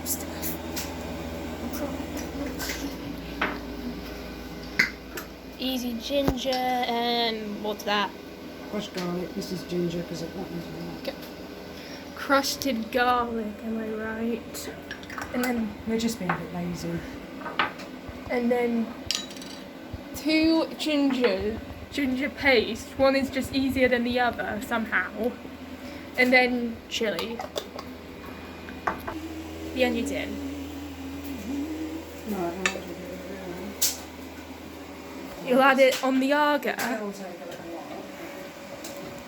stuff. Easy ginger and what's that? Crushed garlic. This is ginger because I've not used that. Crusted garlic, am I right? And then We're just being a bit lazy. and then 2 ginger paste. One is just easier than the other somehow. And then chilli. The onion's in. Right, You'll add it on the arga. that will take a little while.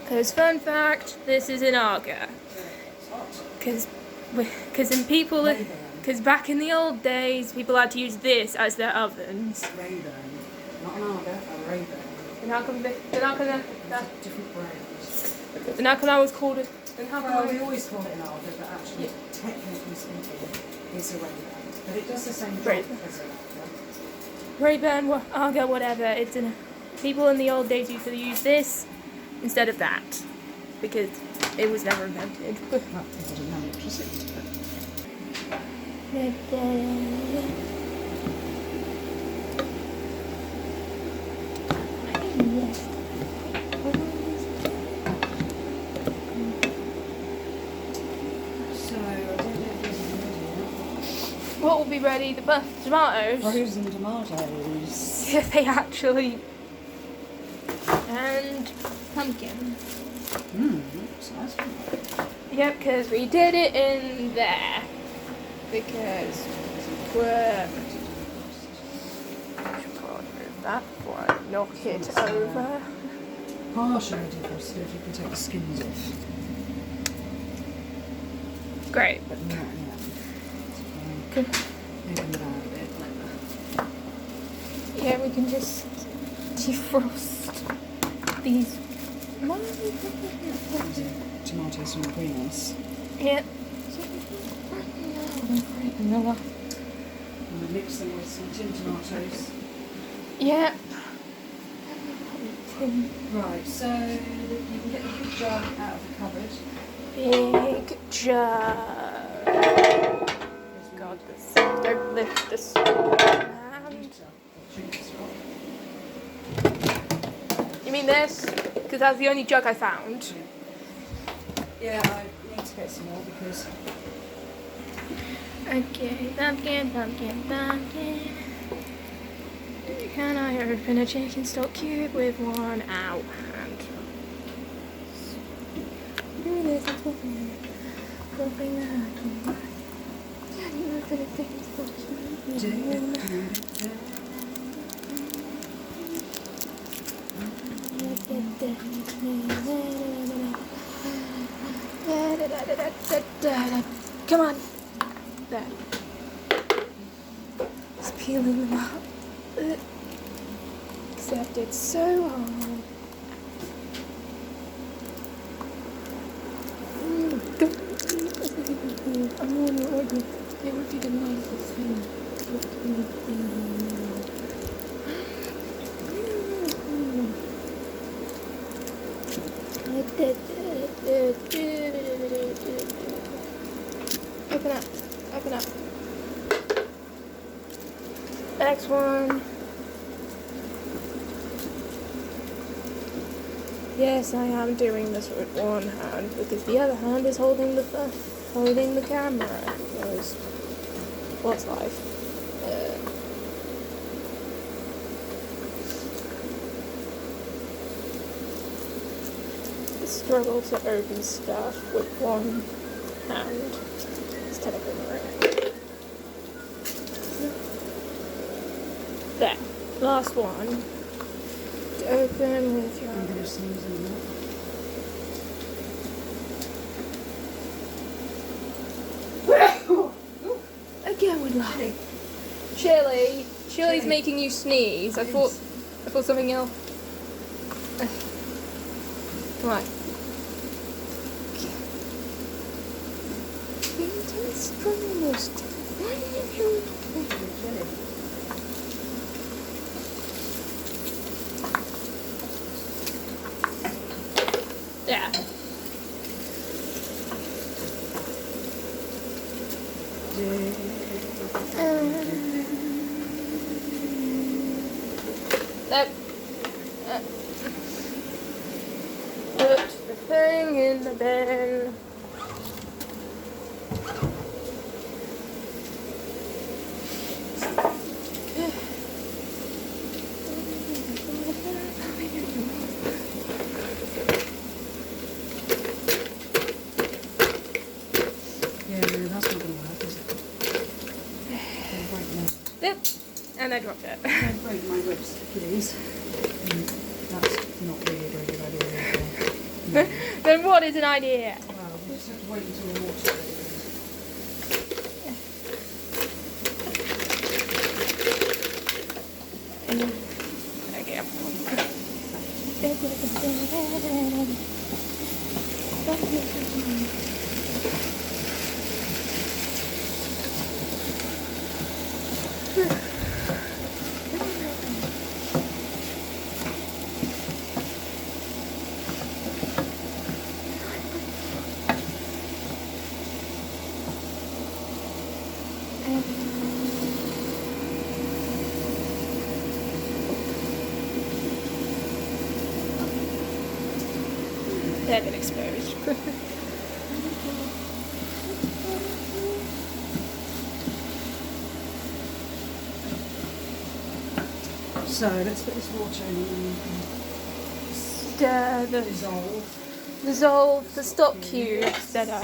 Because fun fact, this is an arga. It's hot. Because back in the old days, people had to use this as their ovens. Rayburn. Not an Arga, a Rayburn. And how come Different brands. and how come I was called it? And how come Well, we always call it an Arga, but actually, technically speaking, it's a Rayburn. But it does the same job Right. as an Arga. Ray-Ban, Arga, whatever. People in the old days used to use this instead of that because it was never invented. Well, people didn't have electricity. So, I don't know if this is ready What will be ready? The tomatoes. yet. Frozen tomatoes. If they actually. And pumpkin. Looks nice. Yep, because we did it in there. Because we're. I should probably move that before I knock it over. Partially defrosted if you can take the skins off. Great. But not yet. Good. Maybe down a bit like that. Yeah, we can just defrost these. Tomatoes from the greenhouse. Yep. Vanilla. And we mix them with some tin tomatoes. Yep. Right, so you can get the big jar out of the cupboard. Big jar. God, this. Don't lift this. hand. You mean this? Because that's the only jug I found. Yeah, I need to get some more because Okay, pumpkin. Can I open a chicken stock cube with one out hand? Do this, I'm talking. Dropping the hand. Can you open a chicken stock cube with one hand? Come on. There. Just peeling them up. Except it's so hard. I'm on your order. It would be the nicest thing. Open up. Next one. Yes, I am doing this with one hand because the other hand is holding the camera. Because what's life? The struggle to open stuff with one hand instead of the right. There, last one. To open with your. I'm going to sneeze in that. Again with life. Chilli. Chilli's making you sneeze. I thought something else. Come on. Yeah. Nope. Put the thing in the bin. Yep, and I dropped it. Don't break my ribs, please. That's not really a very good idea either. No. Then what is an idea? Well, we just have to wait until the water's ready. Okay. They've been exposed. So let's put this water in and Stir the dissolve the stock cubes that I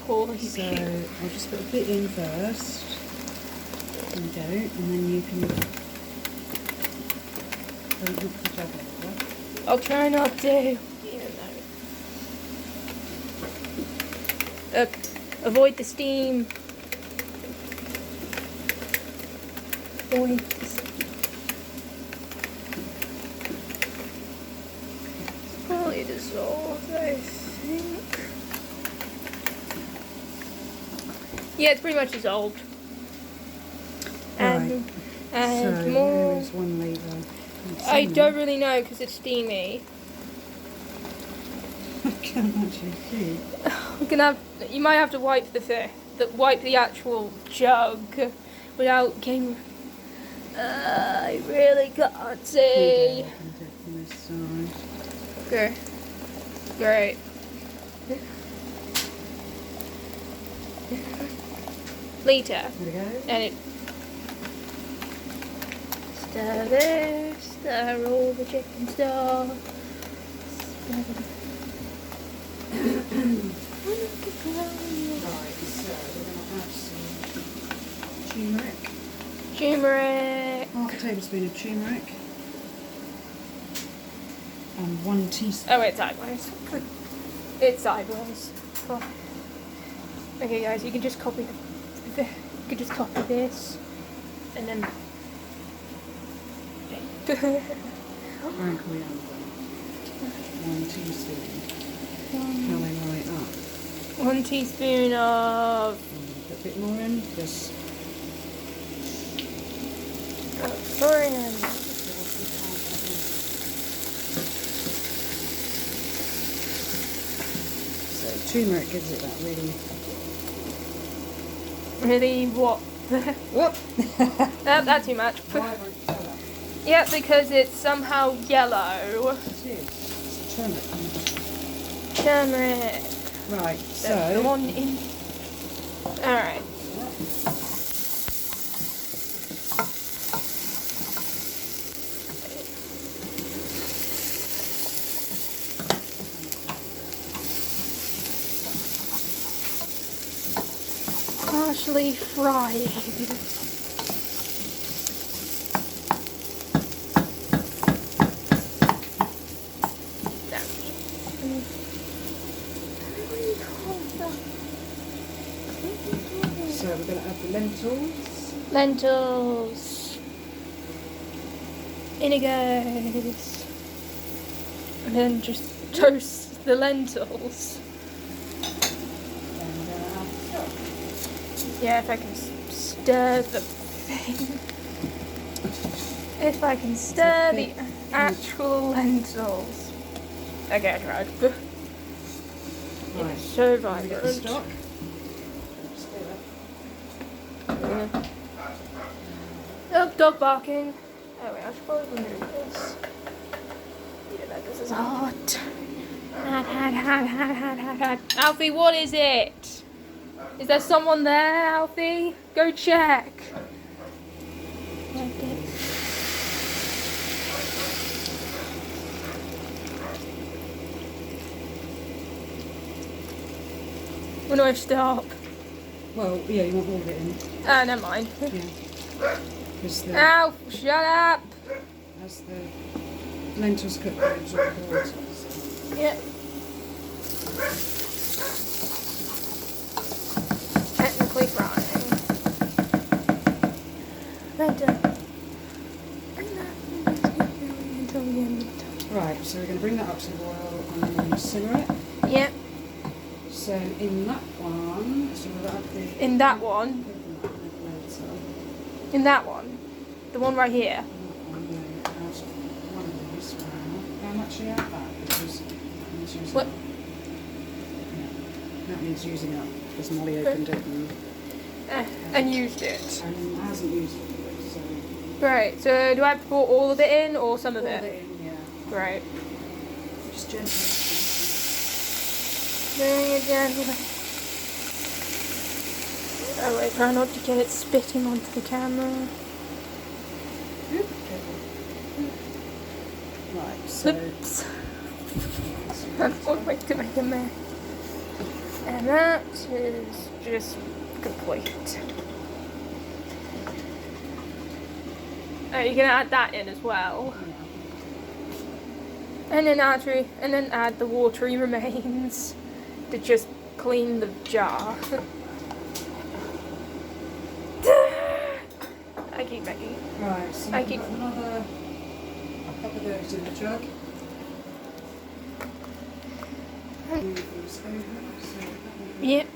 pour. So I'll just put a bit in first. There we go, and then you can don't knock the jug over. I'll try not to. Avoid the steam. Avoid the steam. Probably dissolved, I think. Yeah, it's pretty much dissolved. And, Right. and So more. there is one lever. I don't really know because it's steamy. I can't actually see. You might have to wipe wipe the actual jug without getting. I really can't see. Okay, I can do it from this side. Okay. Great. Later. There we go. And it. Stir this. Stir all the chicken stuff. Right, so we're going to add some turmeric. Turmeric. Half a tablespoon of turmeric. And 1 teaspoon. Oh, it's sideways. It's sideways. Oh. Okay, guys, you can just copy this, and then. Ground coriander. 1 teaspoon. Coming right up. 1 teaspoon of. Put a bit more in. Just coriander. so turmeric gives it that really. Really, what? Whoop! That's too much. Vibrant colour. Yeah, because it's somehow yellow. It is. It's turmeric. Turmeric. Right, The so. one in. Alright. Partially fried. So we're going to add the lentils. Lentils. Vinegars. And then just toast the lentils. And we're going to add the stock. Yeah, if I can stir the thing. If I can stir the actual lentils. Okay, I tried. Right. It's so Can we get the vibrant. stock? Oh, dog barking. Oh wait, I should probably remove this. Yeah, no, this is hot. Hot. Alfie, what is it? Is there someone there, Alfie? Go check. When do I stop? Well, yeah, you want all of it in. Oh, never mind. Yeah. The, Alf, shut up! as the lentils cook, they absorb the water. So. Yeah. Technically frying. Right, so we're going to bring that up to the boil and then simmer it. Yeah. So in that one, so we'll add the... In that one? In that one? The one right here? How much do you add that? Because that means using what? Up. Yeah. That means using up, because Molly opened it and used it. And hasn't used it, so... Right, so do I pour all of it in or some of All it? of it in, yeah. Right. Just gently. Very gently. Oh wait, try not to get it spitting onto the camera. Right, so... Oops. That's one way to make a mess. And that is just complete. Oh, you're gonna add that in as well. And then add the watery remains to just clean the jar. I keep making. Right, so I keep another couple of those in the jug. Yep.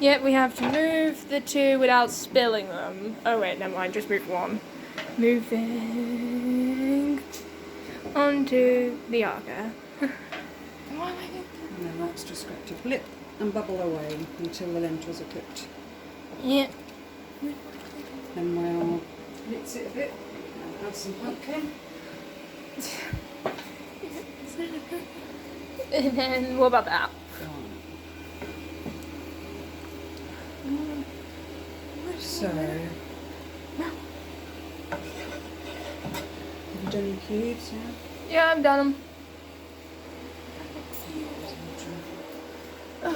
Yep, we have to move the two without spilling them. Oh wait, never mind, just move one. Moving onto the agar. And then that's just got to flip and bubble away until the lentils are cooked. Yep. Then we'll mix it a bit and add some pumpkin. And then what about that? So, have you done your cubes, yeah? Yeah, I've done them. Oh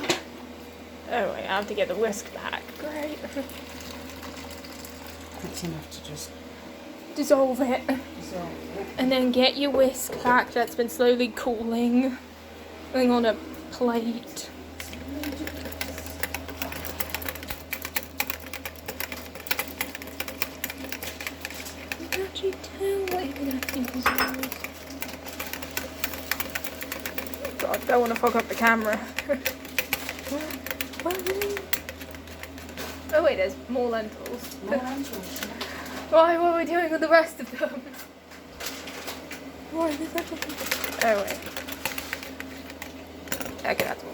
wait, I have to get the whisk back. Great. That's enough to just Dissolve it. dissolve it. And then get your whisk pack that's been slowly cooling. Going on a plate. Actually tell God, don't want to fog up the camera. Oh wait, there's more lentils. More lentils. Why? What are we doing with the rest of them? Why? There's lentils. Oh wait. Okay, that's all.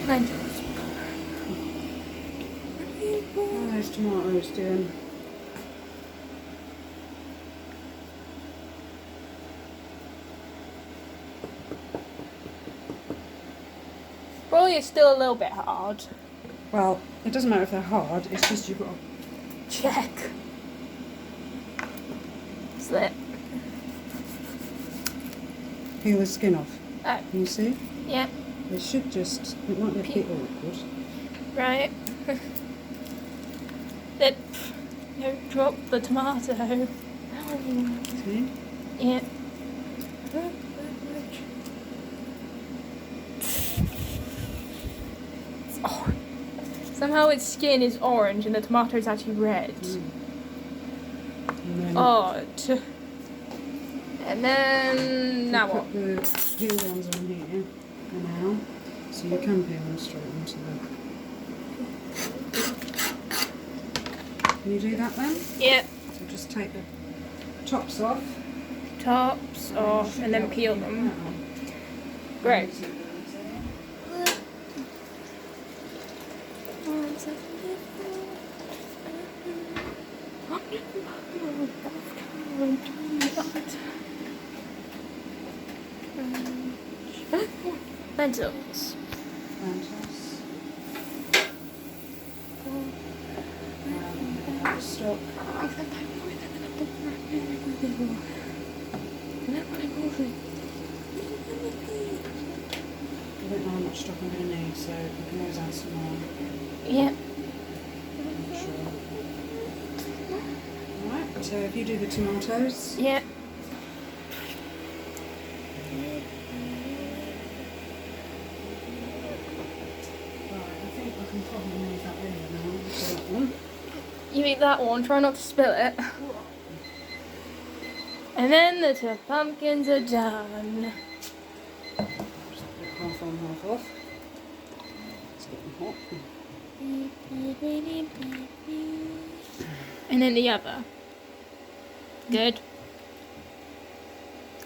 Lentils. Oh, those tomatoes doing. Probably it's still a little bit hard. Well, it doesn't matter if they're hard, it's just you've got to Check. Slip. peel the skin off. Oh, Can you see? yeah. It should just, it might be a bit awkward. Right. Then, don't drop the tomato. See? Yeah. It's orange. Somehow its skin is orange and the tomato is actually red. And then Odd. And then now what? put the peeled ones on here for now, so you can peel them straight onto the... Can you do that then? Yeah. So just take the tops off. Tops off and then peel them. Great. Lentils. Stock. I don't know how much stock I'm going to need, so we can always add some more. Yeah. I'm sure. Alright, so if you do the tomatoes. Yeah. Right, I think I can probably move that over now for that one. You eat that one, try not to spill it. And then the two pumpkins are done. Just put it half on, half off. It's getting hot. And then the other. Good.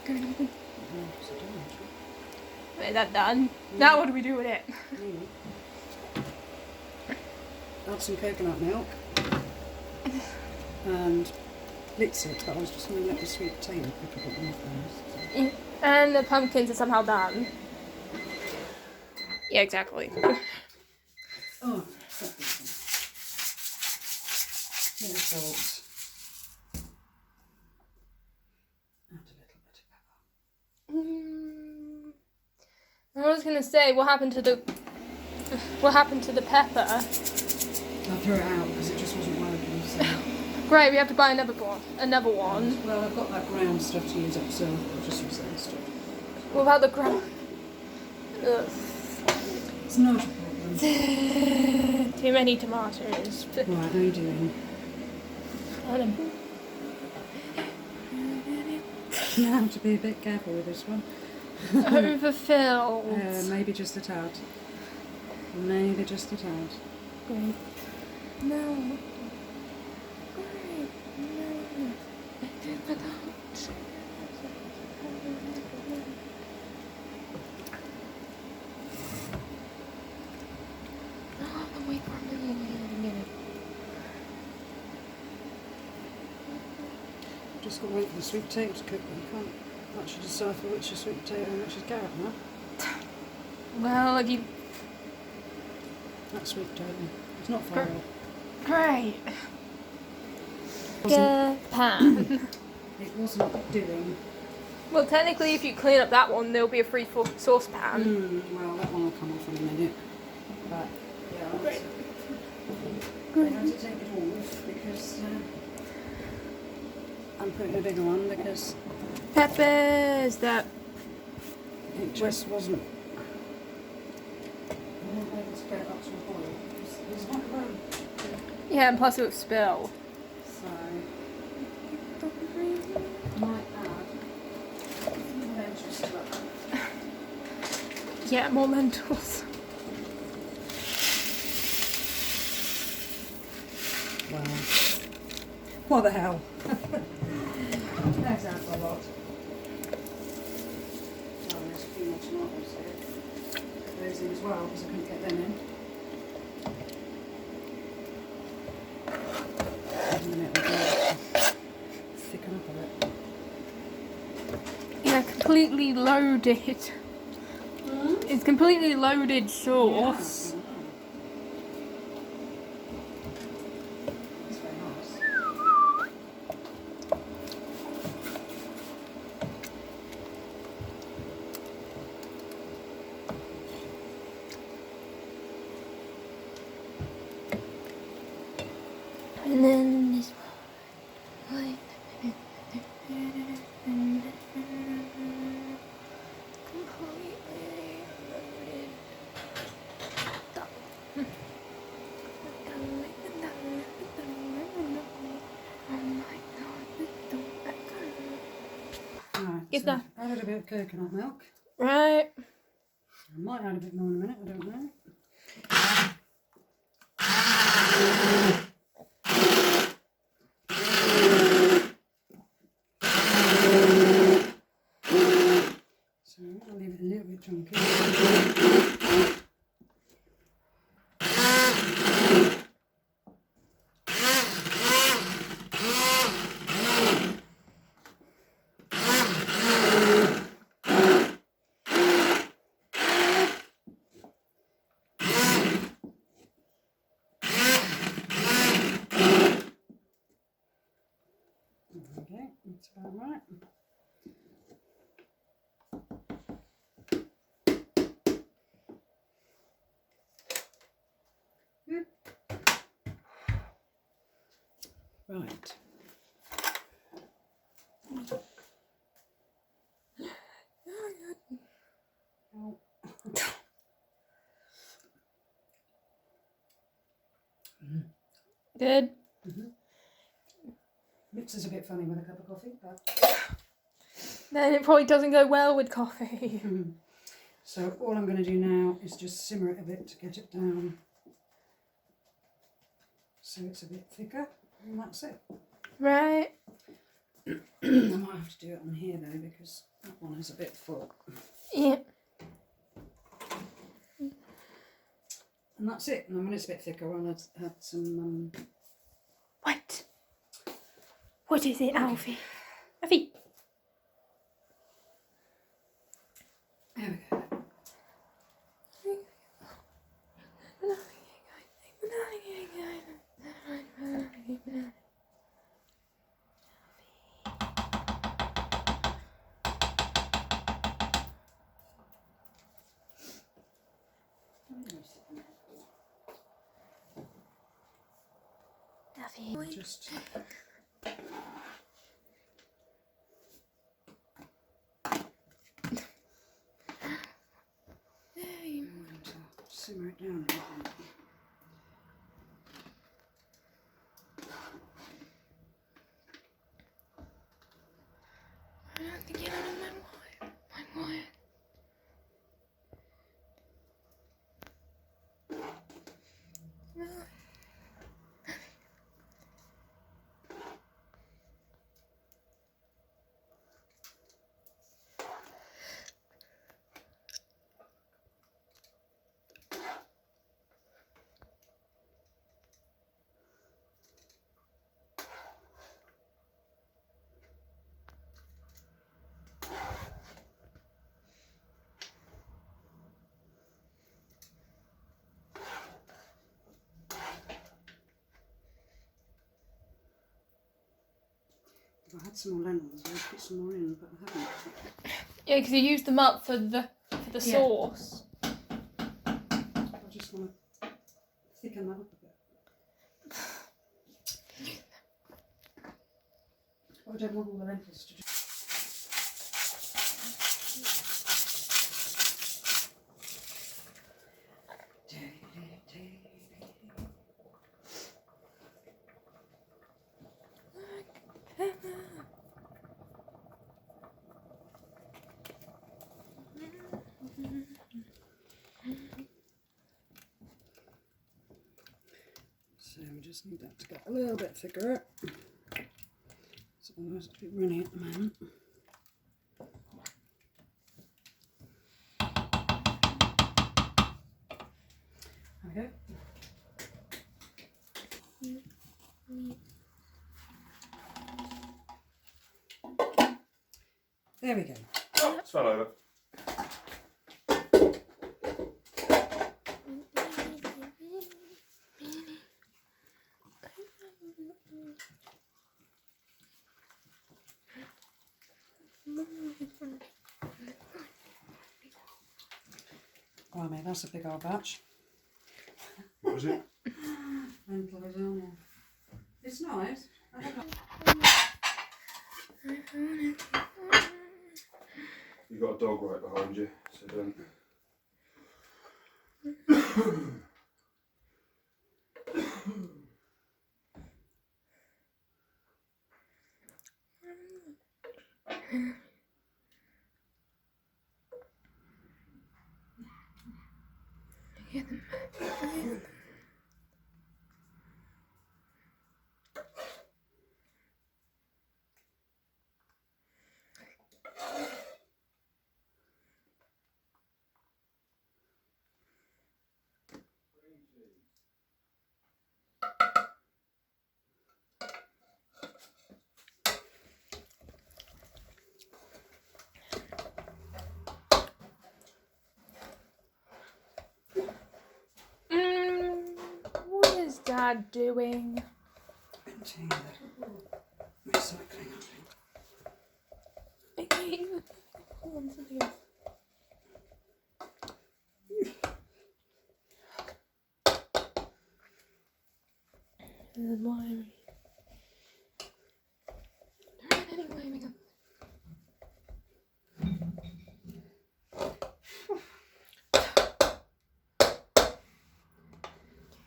Good. What's it doing, actually? Is that done? Now what do we do with it? Add some coconut milk and blitz it, but I was just going to let the sweet potato cook a bit more first. And the pumpkins are somehow done. Yeah, exactly. Oh, bit of salt. Add a little bit of pepper. I was gonna say, what happened to the pepper? I threw it out because it just wasn't working. So. Great, we have to buy another one. Well, I've got that ground stuff to use up, so I'll just use that stuff. What about the ground? It's not a problem. Too many tomatoes. Right, how are you doing? You have to be a bit careful with this one. Overfilled. Maybe just a tad. Maybe just a tad. Great. No. Great. No. Wait for a minute. Just got to wait for the sweet potato to cook, but you can't actually decipher which is sweet potato and which is carrot now. Well, if you... That's sweet potato. It's not far off. Great. Pan. It wasn't doing. Well, technically, if you clean up that one, there'll be a free saucepan. Well, that one will come off in a minute. But, yeah, I Great. have to take it off because I'm putting a bigger one because Peppers, that... it just wasn't. I wasn't able to get it up to a boil. It's not round. Yeah, and plus it would spill. So, I might add a few lentils to that. Yeah, more lentils. Wow. What the hell? That's out a lot. Oh, there's a few more tomatoes here. Put those in as well because I couldn't get them in. And then it will thicken up a bit. Yeah, completely loaded. It's completely loaded sauce. Yeah. It's very nice. And then this one. Right, Give so that. I've added a bit of coconut milk. Right. I might add a bit more in a minute, I don't know. So I'll leave it a little bit chunky. That's about right. Good. Right. Oh. Good. Mix is a bit funny with a cup of coffee, but Then it probably doesn't go well with coffee. so all I'm going to do now is just simmer it a bit to get it down so it's a bit thicker, and that's it. Right. I might have to do it on here though because that one is a bit full. Yeah. And that's it. And then when it's a bit thicker, I'll add some. What? What is it, Alfie? Alfie. There we go. Just simmer it down a bit. I don't think you're on my wire. If I had some more lentils, I'd put some more in, but I haven't. Yeah, because you used them up for the sauce. I just want to thicken that up a bit. I don't want all the lentils to just... So we just need that to get a little bit thicker. So otherwise it's a bit runny at the moment. Okay. There we go. Oh, it's fell over. Blimey, that's a big old batch. What was it? Lentil lasagna. It's nice. I don't know. You got a dog right behind you, so don't. What is Dad doing? Emptying the recycling, I think. wait. Hold on, something else. And why?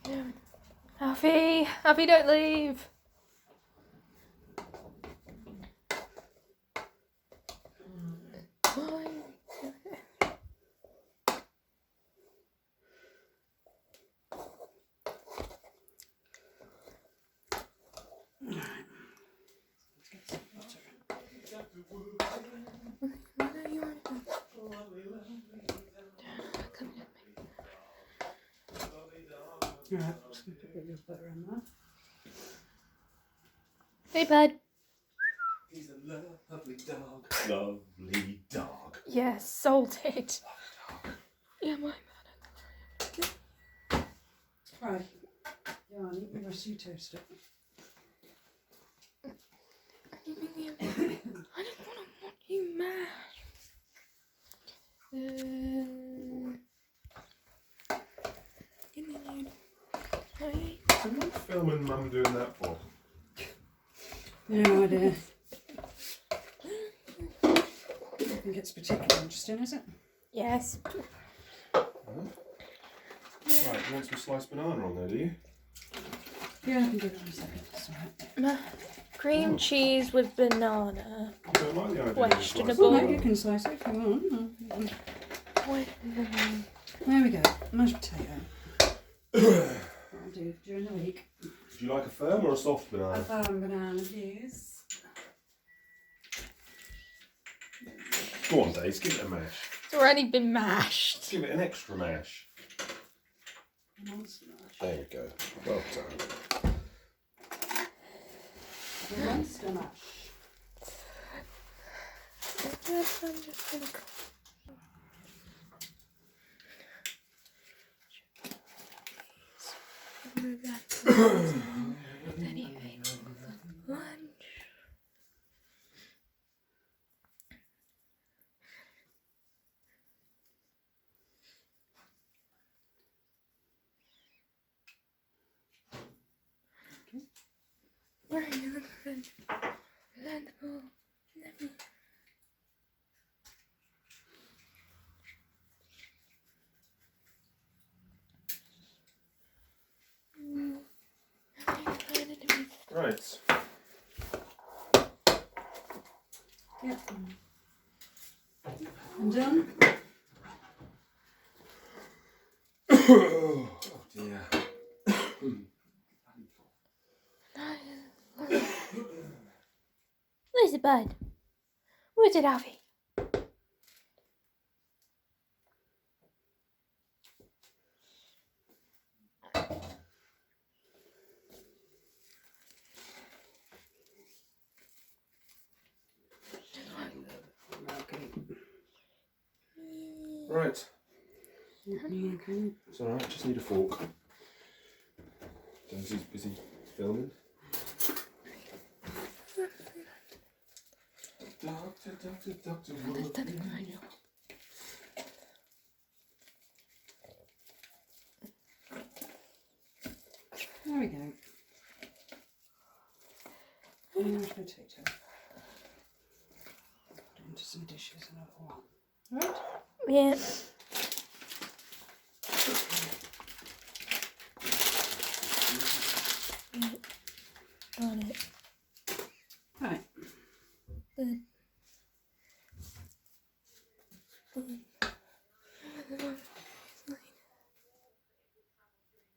Anyway, Alfie, Alfie, don't leave. Why? Right, just going to put a bit of butter on that. Hey, bud. He's a lovely dog. Lovely dog. Yeah, salted. Yeah, my bad. Right. Yeah, I need the rest of your toast. I don't want you mad. So what are you filming Mum doing that for? No idea. I think it's particularly interesting, is it? Yes. Right, you want some sliced banana on there, do you? Yeah, I can do it in a second. It's alright. Cream cheese with banana. I don't like the idea of Questionable. Well, no, you can slice it if you want. There we go. Mashed potato. I'll do during the week. Do you like a firm or a soft banana? A firm banana, please. Go on, Dave, give it a mash. It's already been mashed. Give it an extra mash. Monster mash. There we go. Well done. The monster mash. I'm just gonna move that. Anyway, lunch. Where are you looking? Landable. Right. Yep. I'm done. Oh dear. Where's the bud? Where's it, Alfie? Right. Okay. It's alright, just need a fork. Is he filming? Doctor, Wood. There we go. Mashed potato. Put it into some dishes and a while. Right? Yeah.